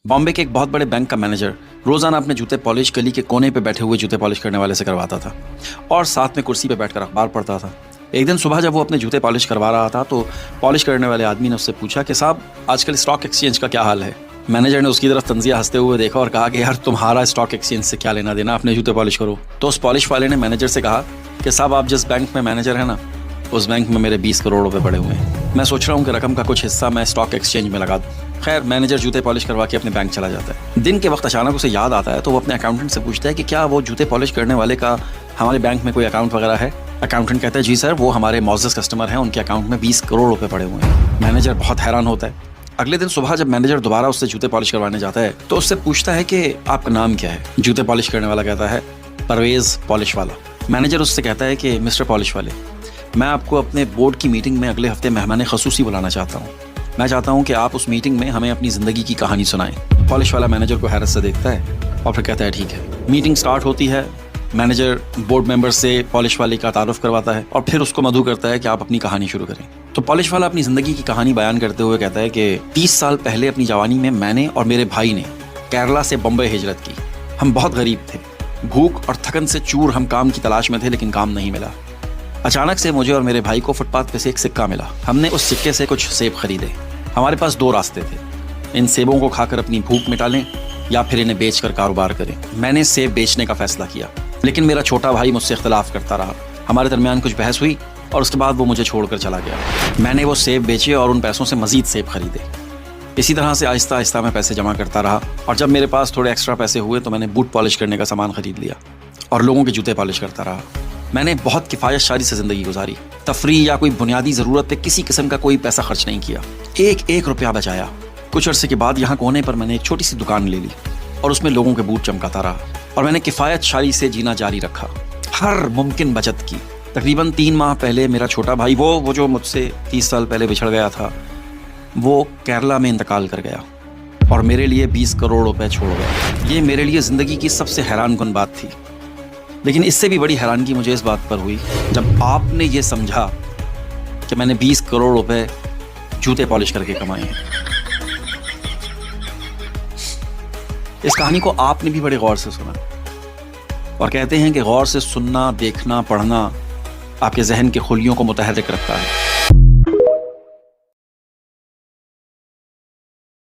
बॉम्बे के एक बहुत बड़े बैंक का मैनेजर रोजाना अपने जूते पॉलिश गली के कोने पे बैठे हुए जूते पॉलिश करने वाले से करवाता था और साथ में कुर्सी पे बैठकर अखबार पढ़ता था। एक दिन सुबह जब वो अपने जूते पॉलिश करवा रहा था तो पॉलिश करने वाले आदमी ने उससे पूछा कि साहब आजकल स्टॉक एक्सचेंज का क्या हाल है। मैनेजर ने उसकी तरफ तंजिया हंसते हुए देखा और कहा कि यार तुम्हारा स्टॉक एक्सचेंज से क्या लेना देना, अपने जूते पॉलिश करो। तो उस पॉलिश वाले ने मैनेजर से कहा कि साहब आप जिस बैंक में मैनेजर है ना, उस बैंक में मेरे 20 करोड़ रुपए पड़े हुए हैं। मैं सोच रहा हूँ कि रकम का कुछ हिस्सा मैं स्टॉक एक्सचेंज में लगा दूँ। खैर मैनेजर जूते पॉलिश करवा के अपने बैंक चला जाता है। दिन के वक्त अचानक उसे याद आता है तो वो अपने अकाउंटेंट से पूछता है कि क्या वो जूते पॉलिश करने वाले का हमारे बैंक में कोई अकाउंट वगैरह है। अकाउंटेंट कहता है जी सर, वो हमारे मौजूद कस्टमर हैं, उनके अकाउंट में 20 करोड़ रुपए पड़े हुए हैं। मैनेजर बहुत हैरान होता है। अगले दिन सुबह जब मैनेजर दोबारा उससे जूते पॉलिश करवाने जाता है तो उससे पूछता है कि आपका नाम क्या है। जूते पॉलिश करने वाला कहता है परवेज पॉलिश वाला। मैनेजर उससे कहता है कि मिस्टर पॉलिश वाले, मैं आपको अपने बोर्ड की मीटिंग में अगले हफ्ते मेहमान खसूसी बुलाना चाहता हूँ। मैं चाहता हूँ कि आप उस मीटिंग में हमें अपनी ज़िंदगी की कहानी सुनाएं। पॉलिश वाला मैनेजर को हैरत से देखता है और फिर कहता है ठीक है। मीटिंग स्टार्ट होती है। मैनेजर बोर्ड मेंबर से पॉलिश वाले का तारुफ करवाता है और फिर उसको मदऊ करता है कि आप अपनी कहानी शुरू करें। तो पॉलिश वाला अपनी ज़िंदगी की कहानी बयान करते हुए कहता है कि 30 साल पहले अपनी जवानी में मैंने और मेरे भाई ने केरला से बम्बई हिजरत की। हम बहुत गरीब थे, भूख और थकन से चूर हम काम की तलाश में थे, लेकिन काम नहीं मिला। अचानक से मुझे और मेरे भाई को फुटपाथ पे से एक सिक्का मिला। हमने उस सिक्के से कुछ सेब खरीदे। हमारे पास 2 रास्ते थे, इन सेबों को खाकर अपनी भूख मिटा लें या फिर इन्हें बेचकर कारोबार करें। मैंने सेब बेचने का फैसला किया, लेकिन मेरा छोटा भाई मुझसे इख्तलाफ करता रहा। हमारे दरमियान कुछ बहस हुई और उसके बाद वो मुझे छोड़कर चला गया। मैंने वो सेब बेचे और उन पैसों से मज़ीद सेब खरीदे। इसी तरह से आहिस्ता आहिस्ता मैं पैसे जमा करता रहा और जब मेरे पास थोड़े एक्स्ट्रा पैसे हुए तो मैंने बूट पॉलिश करने का सामान खरीद लिया और लोगों के जूते पॉलिश करता रहा। मैंने बहुत किफ़ायत शारी से ज़िंदगी गुजारी। तफरीह या कोई बुनियादी ज़रूरत पे किसी किस्म का कोई पैसा खर्च नहीं किया। एक रुपया बचाया। कुछ अरसे के बाद यहाँ कोने पर मैंने एक छोटी सी दुकान ले ली और उसमें लोगों के बूट चमकाता रहा और मैंने किफ़ायत शारी से जीना जारी रखा, हर मुमकिन बचत की। तकरीबन 3 माह पहले मेरा छोटा भाई वो जो मुझसे 30 साल पहले बिछड़ गया था, वो केरला में इंतकाल कर गया और मेरे लिए 20 करोड़ रुपए छोड़ गया। ये मेरे लिए ज़िंदगी की सबसे हैरानकुन बात थी। लेकिन इससे भी बड़ी हैरानगी मुझे इस बात पर हुई जब आपने ये समझा कि मैंने 20 करोड़ रुपए जूते पॉलिश करके कमाए हैं। इस कहानी को आपने भी बड़े गौर से सुना और कहते हैं कि गौर से सुनना, देखना, पढ़ना आपके जहन के खुलियों को मुतहर्रिक रखता है।